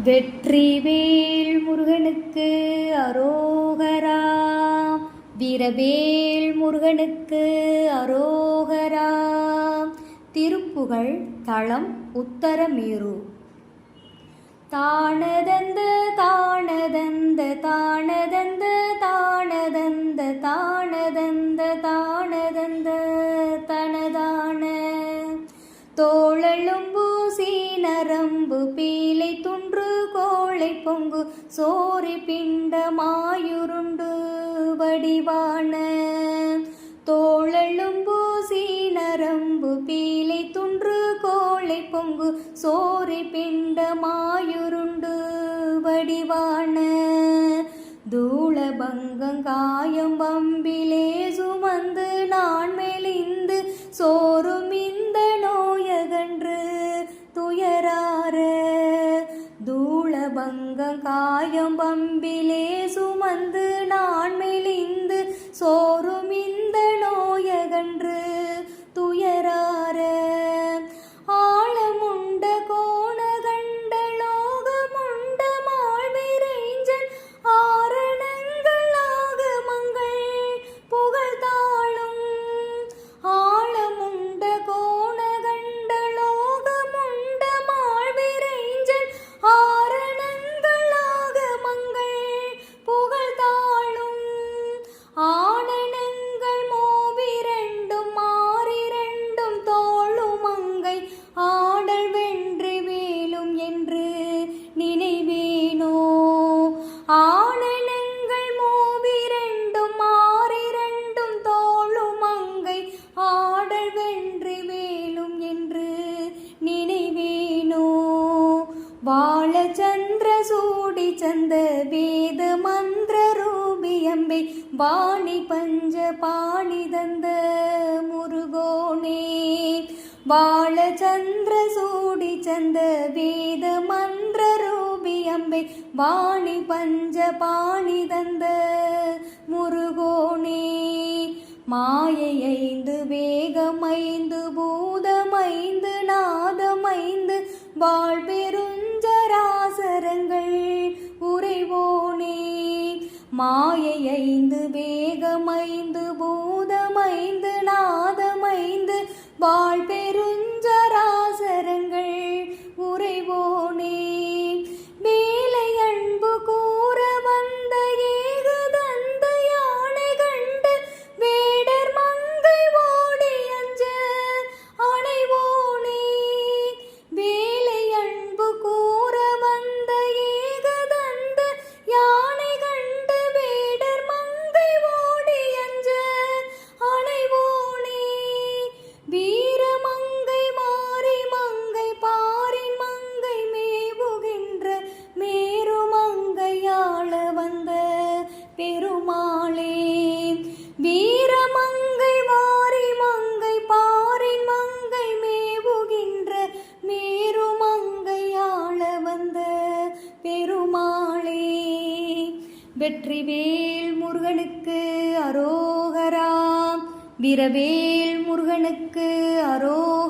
வெற்றிவேல் முருகனுக்கு அரோகரா. வீரவேல் முருகனுக்கு அரோகரா. திருப்புகழ் தலம் உத்தரமேரு. தானதந்த தானதந்த தானதந்த தானதந்த தானதந்த தானதந்த தனதான தோளெலும்பு சீனரம்பு பீலை துன்று கோளை பொங்கு சோரி பிண்ட மாயுருண்டு வடிவான தோளெலும்பு சீனரம்பு பீலை துன்று கோளை பொங்கு சோரி பிண்ட மாயுருண்டு வடிவான தூளபங்கங்காயம் வம்பிலே சுமந்து நான் மெலிந்து சோறும் இந்த நோயகன்று துயரார தூளபங்கங்காயம் வம்பிலே சுமந்து நான் மெலிந்து சோறும் இந்த நோயகன்று துயரார ஆழமுண்ட கோணகண்ட லோகமுண்ட மாழ்விரைஞ்சன் ஆரணங்களாக மங்கள் புகழ்தாளும் ஆழமுண்ட கோணகண்ட லோகமுண்ட மாழ்விரைஞ்சன் ஆரணங்களாக மங்கள் புகழ்தாளும் ஆனனங்கள் மூவிரண்டும் மாறிரண்டும் தோளும் மங்கை ஆடல் வென்று வேலும் என்று நினைவேனோ ஆனனங்கள் மூவிரண்டும் மாறிரண்டும் தோளும் மங்கை ஆடல் வென்று வேலும் என்று நினைவேனோ வாழ சந்திர சூடி சந்த வேத மந்திர ரூபியம்பை வாணி பஞ்ச பாணி தந்த முருகோனே வாழ சந்திர சூடி சந்த வேத மந்திர ரூபியம்பை வாணி பஞ்ச பாணி தந்த முருகோனே மாயை ஐந்து வேகமைந்து பூதமைந்து நாதமைந்து வாழ்பெருஞ்சராசரங்கள் உறைவோனே மாயை ஐந்து வேகமைந்து பூதமைந்து நாதமைந்து வாழ்பெருஞ்சராசரங்கள் உறைவோனே வேலை அன்பு கூற வந்த ஏகதந்த யானை கண்டு வேடர் மங்கை ஓடி அஞ்ச அணைவோனே வேலை அன்பு கூற வந்த ஏகதந்த யானை கண்டு வேடர் மங்கை ஓடி அஞ்ச அணைவோனே வீரமங்கை மாறி மங்கை பாரின் மங்கை மேவுகின்ற மேருமங்கையாள வந்த பெருமாளே வீரமங்கை மாறி மங்கை பாரின் மங்கை மேவுகின்ற மேருமங்கையாள வந்த பெருமாளே. வெற்றிவேல் முருகனுக்கு அரோகரா. வீரவேல் முருகனுக்கு அரோகரா.